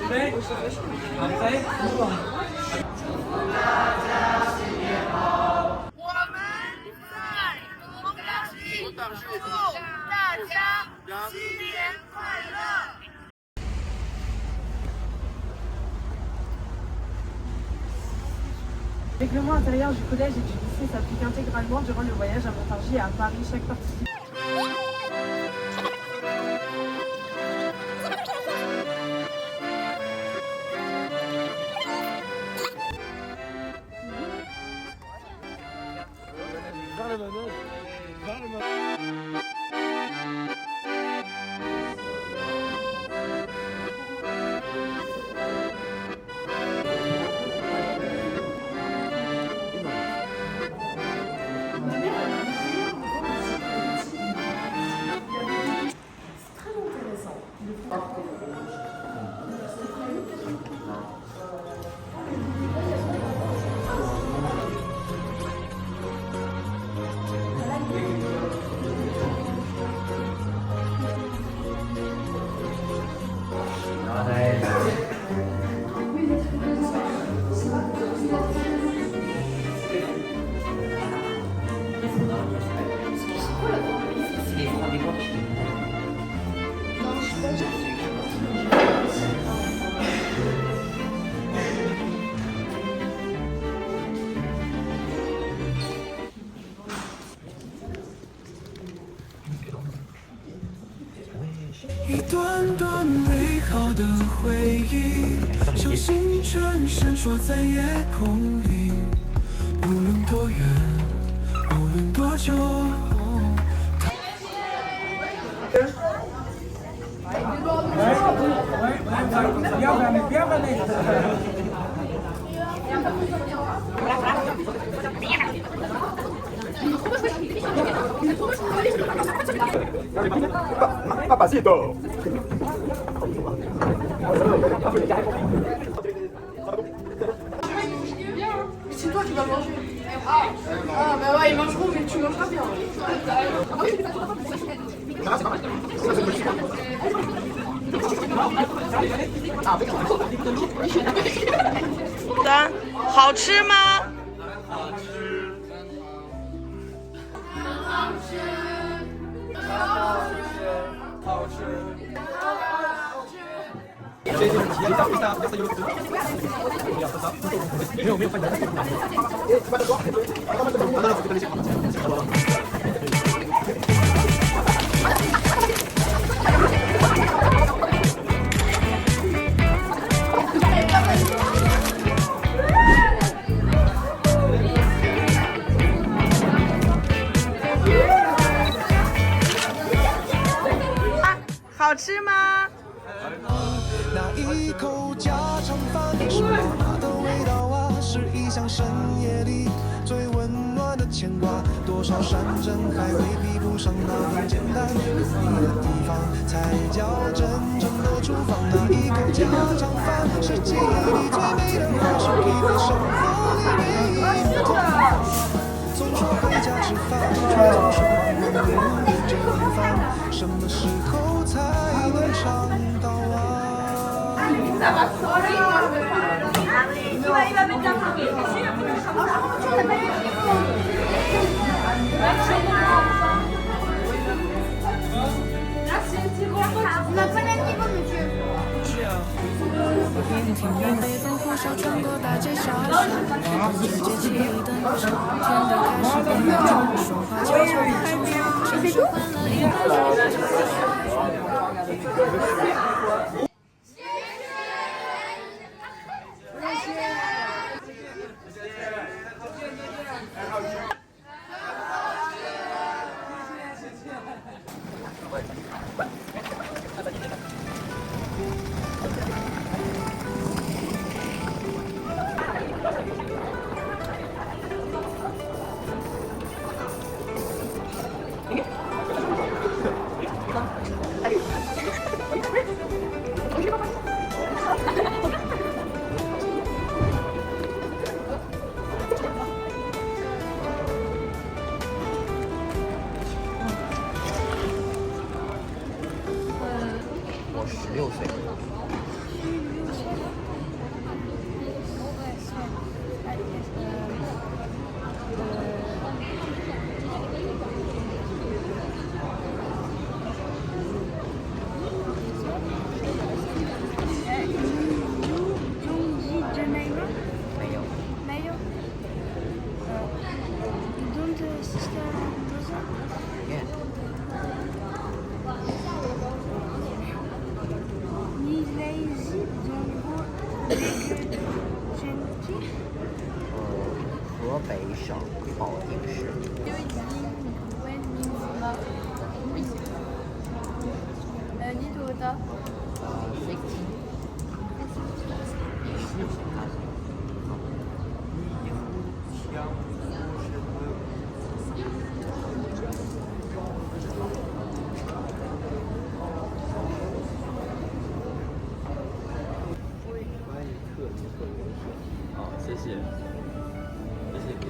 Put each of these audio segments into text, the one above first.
备，好，来，我们在工党系，祝大家新年快乐。Le règlement intérieur du collège et du lycée s'applique intégralement durant le voyage à Montargis et à Paris. Chaque participant. Vers le manège. Vers le manège.一段段美好的回忆，像星辰闪烁在夜空里。无论多远，无论多久。不要翻那个。Papacito. C'est toi qui vas manger. Ah bah ouais, ils mangeront, mais tu mangeras bien. Dan, 好吃吗？好吃。好吃。这就是体验到味道，要是有吃，要喝烧，没有饭点。好吃吗？那一口家常饭是妈妈的味道啊，是异乡深夜里最温暖的牵挂。多少山珍海味比不上那份简单有你的地方，才叫真正的厨房。那一口家常饭是记忆里最美的话，是体会生活里每一个痛苦。总说回家吃饭，却总是忘了别人这顿饭什么时候才能尝到啊？北风呼啸穿过大街小巷，世界记忆的路上，天都开始变亮，说话悄悄开口，像是换了一个人。我16岁。河北省保定市。就已经问名字了。你读的好，谢谢，谢谢。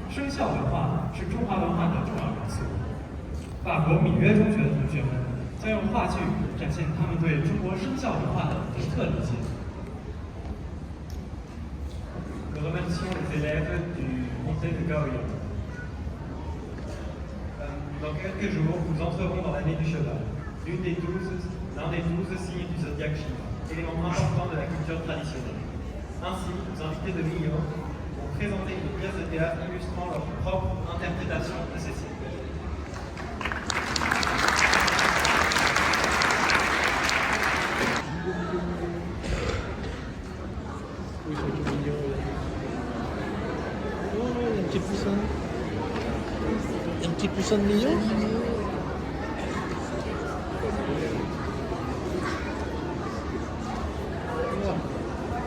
生肖文化是中华文化的重要元素。法国米约中学的同学们将用话剧展现他们对中国生肖文化的独特理解。Nous remercions les élèves du français de Gaoya. Dans quelques jours, nous entrerons dans l'année du cheval, l'un des 12 signes du zodiaque chinois, élément important de la culture traditionnelle. Ainsi, nos invités de Millau vont présenter une pièce de théâtre illustrant leur propre interprétation de ces signes. Oui, ils sont tout mignons. Oh, il y a un petit poussin. Un petit poussin de mignon.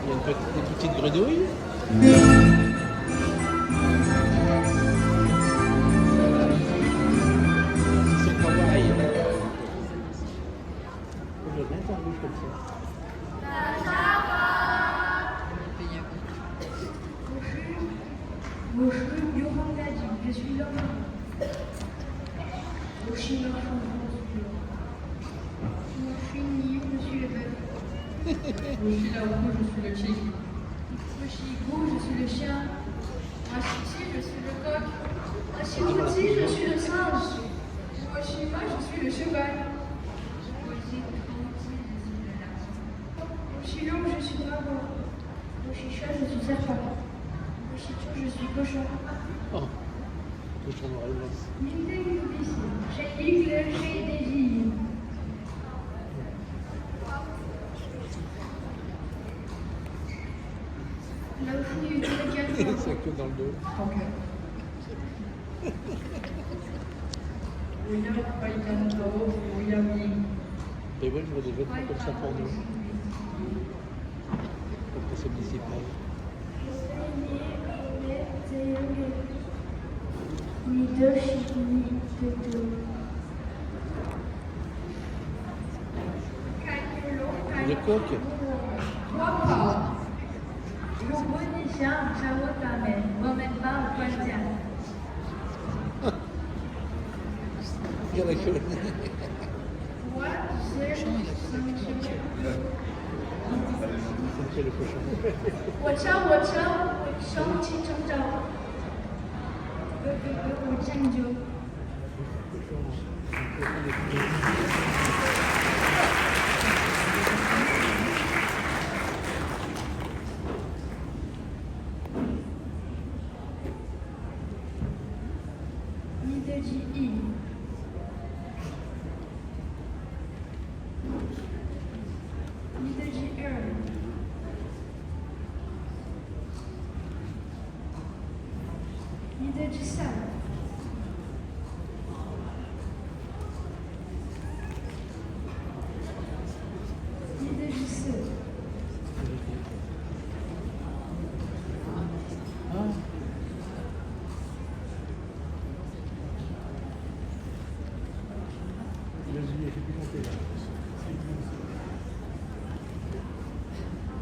Il y a des petites grenouilles. Ils sont pas pareils. Je vais bien faire bouche comme ça. Bonjour, Yoram Gadi, je suis l'homme. Je suis l'enfant. Je suis Niou, je suis le bœuf. Je suis Laourou, je suis le tigre. Je suis Gou, je suis le chien. Moi, Chiti, je suis le coq. Moi, Chimouti, je suis le singe. Moi, Chima, je suis le cheval. Moi, Chimouti, je suis le lapin. Moi, Chilou, je suis dragon. Moi, Chicha, je suis serpent. Je suis cochon. Oh, cochon noir et blanc. C'est que dans le dos. Et ouais, je vois des vêtements comme ça pour nous. Comme c'est municipal. Le coq. Il y a la queue. C'est le cochon.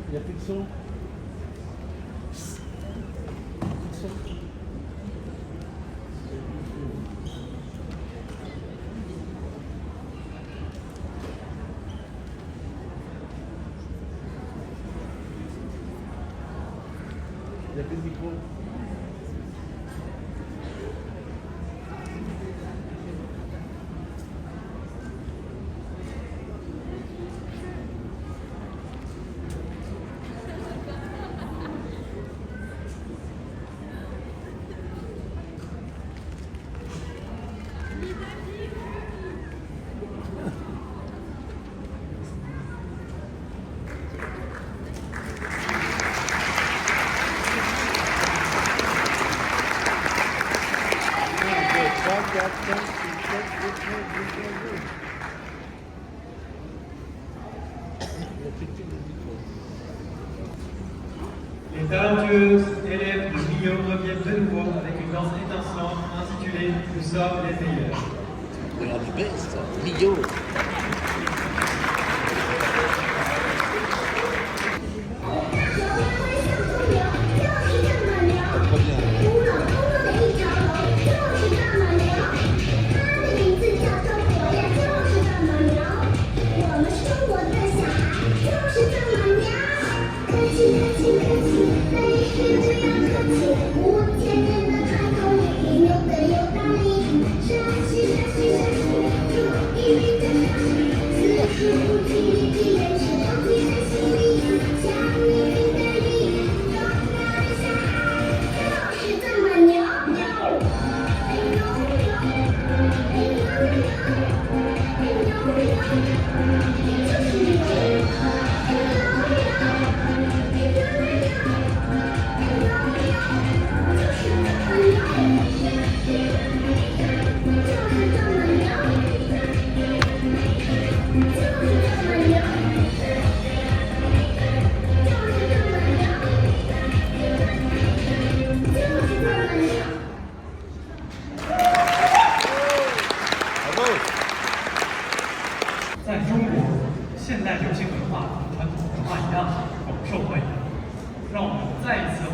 Il n'y a plus de son. Il n'y a plus de micro. Les talentueuses élèves de Millau reviennent de nouveau avec une danse étincelante intitulée Nous sommes les meilleurs. We are the best. Millau. Très bien.客气客气，没事不要客气，无见面的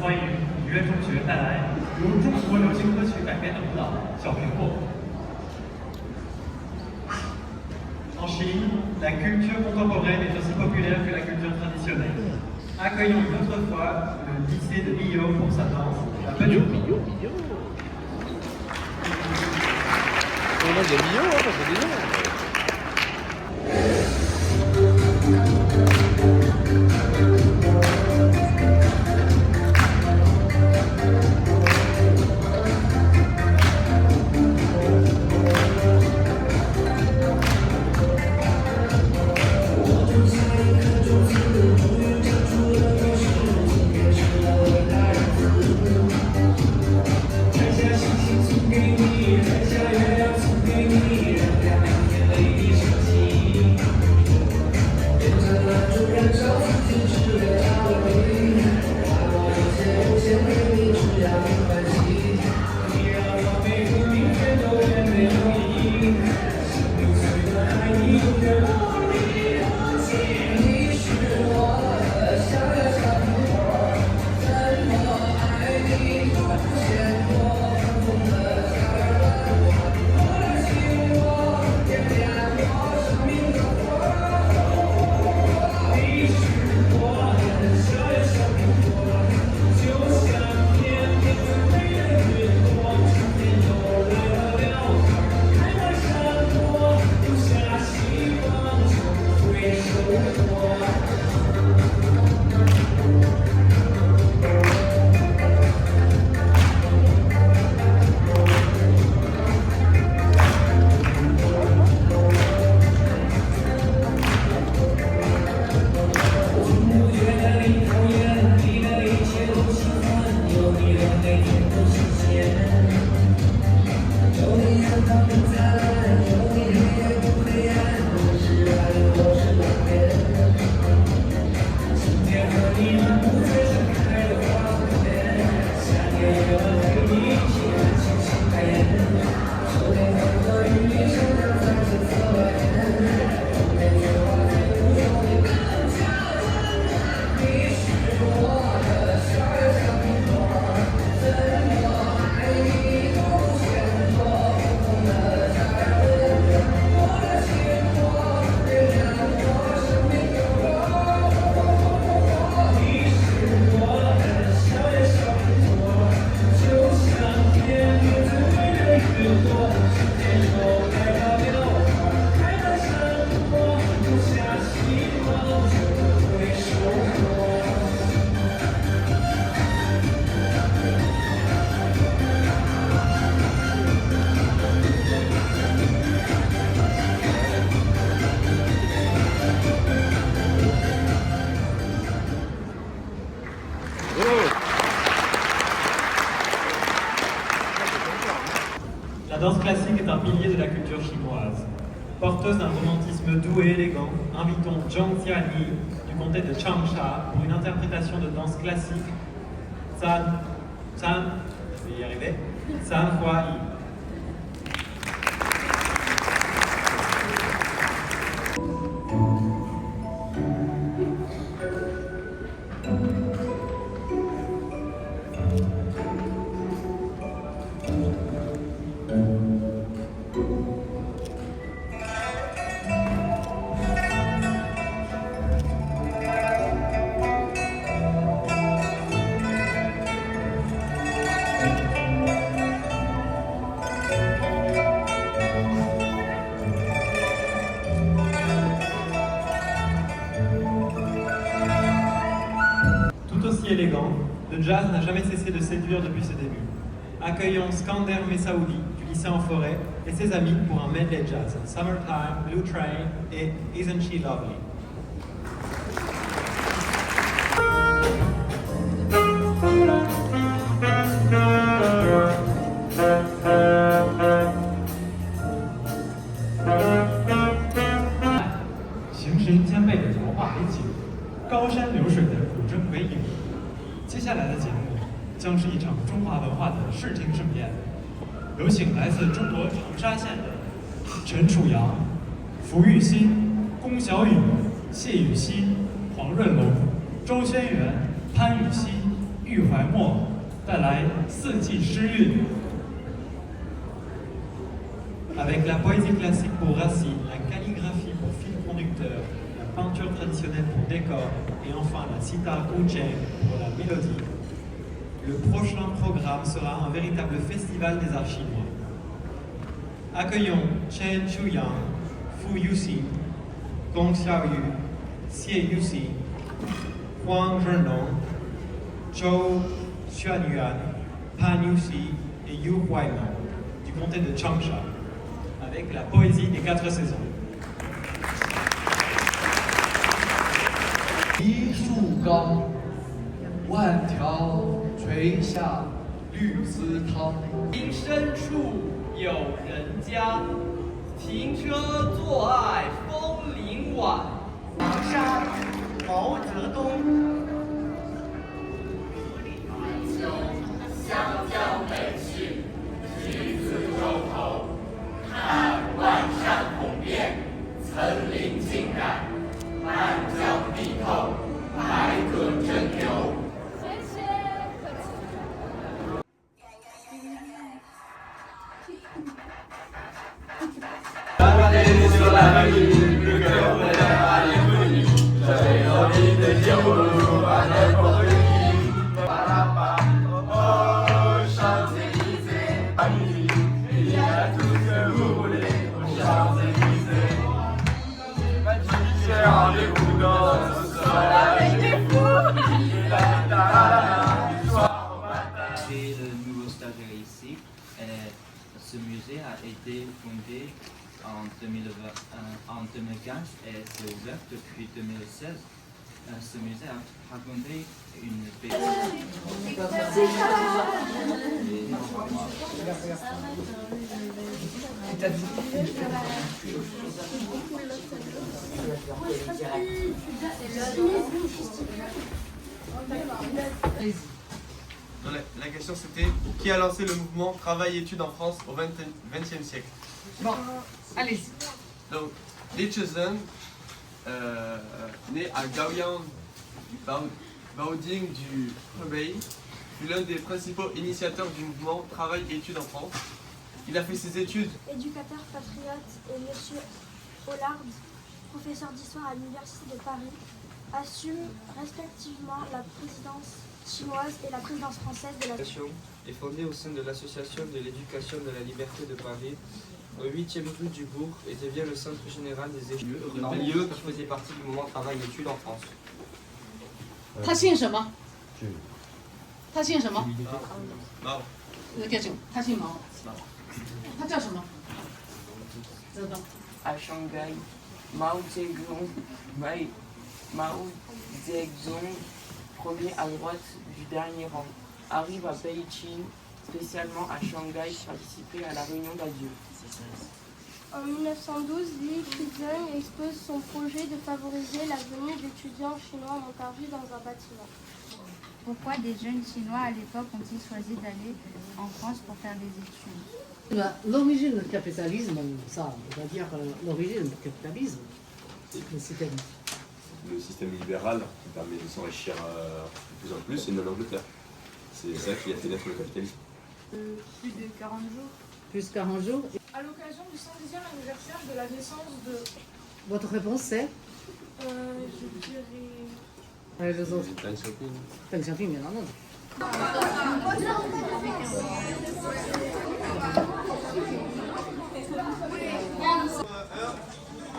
欢迎语乐中学带来由中国流行歌曲改编的舞蹈《小苹果》。En Chine, la culture contemporaine est aussi populaire que la culture traditionnelle. Accueillons une autre fois le lycée de Millau pour sa danse, la Petite Millau. On a des Millau, hein, ça fait des gens. La danse classique est un pilier de la culture chinoise. Porteuse d'un romantisme doux et élégant, invitons Zhang Xianyi du comté de Changsha pour une interprétation de danse classique je vais y arriver, San Hua Yi. Élégant, le jazz n'a jamais cessé de séduire depuis ses débuts. Accueillons Skander Messaoudi du lycée en forêt et ses amis pour un medley jazz, Summertime, Blue Train et Isn't She Lovely.为影。接下来的节目将是一场中华文化的视听盛宴，有请来自中国长沙县的陈楚阳、符玉新、龚小雨、谢雨欣、黄润龙、周轩辕、潘雨熙、玉郁怀墨带来四季诗韵。Avec la poésie classique pour Racine, la calligraphie pour fil conducteur, la peinture traditionnelle pour décor et enfin la sitar Ujjain pour la mélodie, le prochain programme sera un véritable festival des arts chinois. Accueillons Chen Chuyang, Fu Yuxi, Gong Xiaoyu, Xie Yuxi, Huang Zhenlong, Zhou Xuanyuan, Pan Yuxi et Yu Huaimeng du comté de Changsha, avec la poésie des 4 saisons. 一树高，万条垂下绿丝绦。林深处有人家，停车坐爱枫林晚。黄沙，毛泽东。湘江北去，橘子洲头，看万山红遍，层林尽染，满江碧透，百舸争流。谢谢。sur la rue, le cœur ouvert à l'inconnu. J'avais envie de dire bonjour à n'importe qui. Oh, Champs-Élysées, à midi, il y a tout ce que vous voulez aux Champs-Élysées. J'ai rendez-vous dans ce soir avec des fous. C'est le nouveau stagiaire ici. Ce musée a été fondé en 2015 et c'est ouvert depuis 2016. Ce musée a raconté une La question c'était qui a lancé le mouvement Travail-Études en France au XXe siècle. Bon, allez. Donc, Li Chezhen, né à Gaoyang Baoding du Hebei, fut l'un des principaux initiateurs du mouvement Travail-Études en France. Il a fait ses études. Éducateur patriote et M. Hollard, professeur d'histoire à l'Université de Paris, assume respectivement la présidence chinoise et la présidence française de la est fondée au sein de l'Association de l'éducation de la liberté de Paris, au 8e rue du Bourg, et devient le centre général des études lieu qui faisait partie du mouvement Travail-Études en France. 他姓什么？他姓什么？毛。他姓毛。他叫什么？知道。À Shanghai, Mao Zedong, premier à droite du dernier rang, arrive à Beijing, spécialement à Shanghai, participer à la réunion d'adieu. En 1912, Li Chezhen expose son projet de favoriser la venue d'étudiants chinois en Paris dans un bâtiment. Pourquoi des jeunes Chinois à l'époque ont-ils choisi d'aller en France pour faire des études? L'origine du capitalisme, ça, on va dire l'origine du capitalisme, le système libéral qui permet de s'enrichir de plus en plus, c'est de l'Angleterre. C'est ça qui a fait naître le capitalisme. Plus de 40 jours. Plus 40 jours. À l'occasion du 110e anniversaire de la naissance de... Votre réponse c'est je dirais... Allez, les autres. Deng Xiaoping, bien entendu.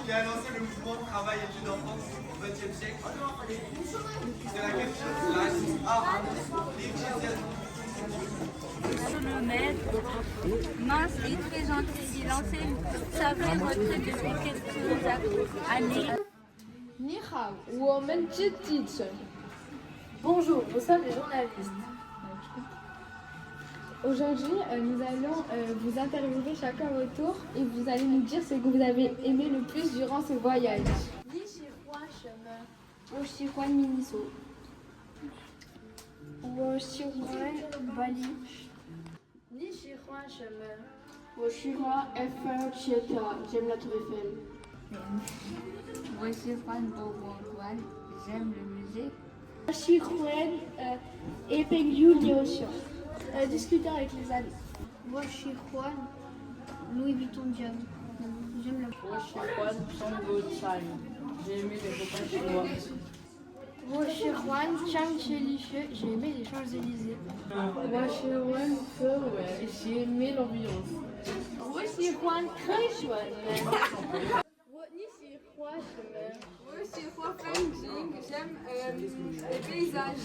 Qui a lancé le mouvement Travail-Études en France au XXe siècle. C'est la question. La réponse A. Li Chezhen. Le maître, mince et très gentil, il enseigne sa vraie retraite depuis quelques années. Ni hao, women teacher. Bonjour, nous sommes les journalistes. Aujourd'hui, nous allons vous interviewer chacun au tour et vous allez nous dire ce que vous avez aimé le plus durant ce voyage. Ni喜欢什么？我喜欢Miniso。我喜欢Bali。你喜欢什么？我喜欢 Eiffel Theater. J'aime la Tour Eiffel. 我喜欢博物馆, j'aime le musée. 我喜欢一杯酒流行，discuter avec les amis. 我喜欢 Louis Vuitton Dior. J'aime le. 我喜欢中国菜， j'ai aimé les repas chinois. 我喜欢 Champs-Élysées, j'ai aimé les Champs-Élysées. 我喜欢氛围， j'ai aimé l'ambiance. 我喜欢开水。你喜欢什么？我喜欢风景，j'aime les paysages.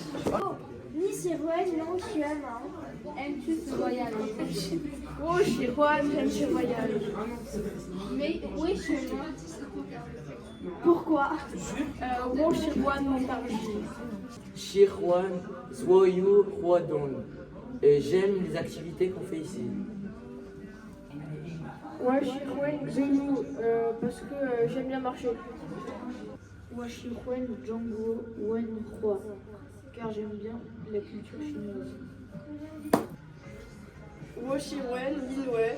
你喜欢农学吗 Aimes-tu ce voyage？ 我喜欢城市 voyage. Mais oui, chez moi. Pourquoi 我喜欢蒙大吉。喜欢所有活动，j'aime les activités qu'on fait ici. 我喜欢vélo parce que j'aime bien marcher. 我喜欢中国文化 car j'aime bien la culture chinoise. 我喜欢民乐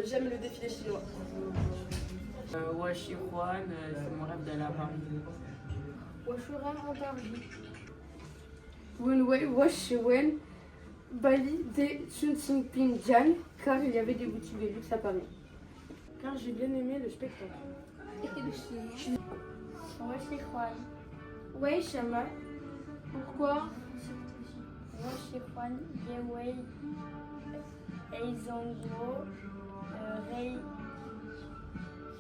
，j'aime le défilé chinois. 我喜欢 c'est mon rêve d'aller à Paris. 我喜欢蒙大吉。我喜欢 Bali des Sunpingjan car il y avait des boutiques de luxe à Paris. Car j'ai bien aimé le spectacle. 我喜欢。为什么 Pourquoi 我喜欢因为中国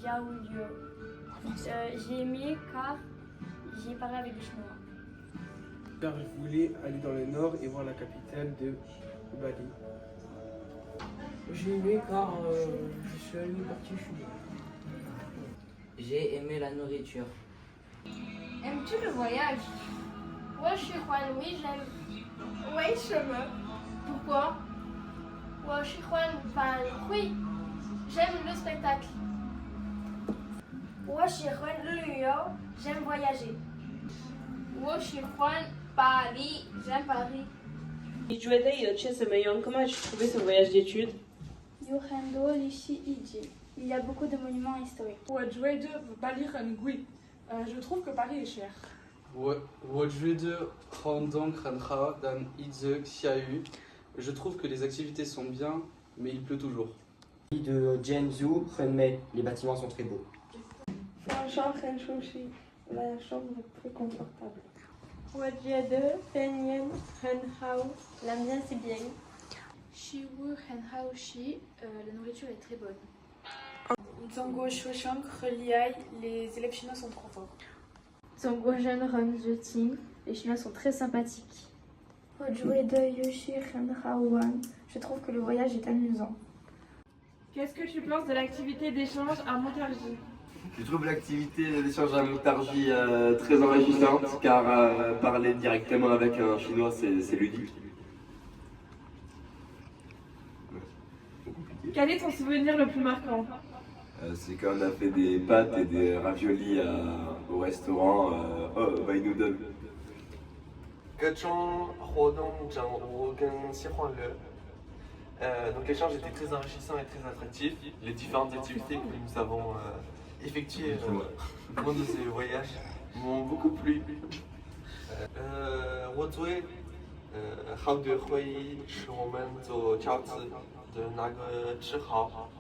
有j'ai aimé car j'ai parlé avec des Chinois. Car je voulais aller dans le nord et voir la capitale de Bali. J'ai aimé car je suis allé au parti chinois. J'ai aimé la nourriture. Aimes-tu le voyage 我喜欢 oui j'aime. 为什么 Pourquoi 我喜欢 oui j'aime le spectacle. 我喜欢旅游 j'aime voyager. 我喜欢 Paris j'aime Paris. 你觉得有些怎么样 Comment as-tu trouvé ce voyage d'études? Il y a beaucoup de monuments historiques. Je trouve que Paris est cher. 我觉得活动很好，但一直下雨。Je trouve que les activités sont bien, mais il pleut toujours. De Jiangsu, Renmei, les bâtiments sont très beaux. La chambre est très confortable. 我觉得芬园很好 l'ambiance est bien. 食物很好吃，la nourriture est très bonne. Zhongguo Shushang Reliai, les élèves chinois sont trop forts. Zhongguozhen Renzeting, les Chinois sont très sympathiques. Je trouve que le voyage est amusant. Qu'est-ce que tu penses de l'activité d'échange à Montargis? Je trouve l'activité d'échange à Montargis très enrichissante car parler directement avec un Chinois c'est ludique. Quel est ton souvenir le plus marquant? C'est quand on a fait des pâtes et des raviolis au restaurant By Noodle. 各种活动让我更喜欢了。Donc l'échange était très enrichissant et très attractif. Les différentes activités que nous avons effectuées au cours de ce voyage m'ont beaucoup plu. 我最好的回忆是我们做饺子的那个吃好。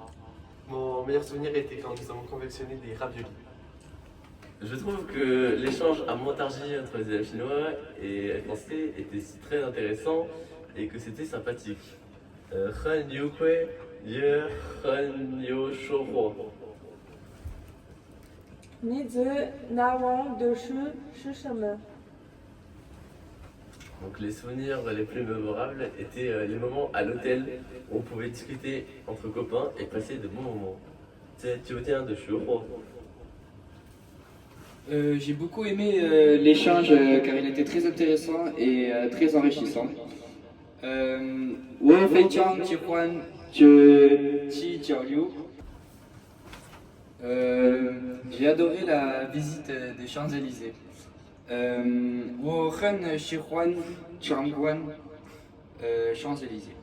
Mon meilleur souvenir était quand nous avons confectionné des raviolis. Je trouve que l'échange à Montargis entre les élèves chinois et français était très intéressant et que c'était sympathique. 很有趣，也很有收获。你最难忘的事是什么？ Donc les souvenirs les plus mémorables étaient les moments à l'hôtel où on pouvait discuter entre copains et passer de bons moments. J'ai beaucoup aimé l'échange car il était très intéressant et très enrichissant. J'ai adoré la visite des Champs-Élysées. 我很喜欢参观Champs-Élysées.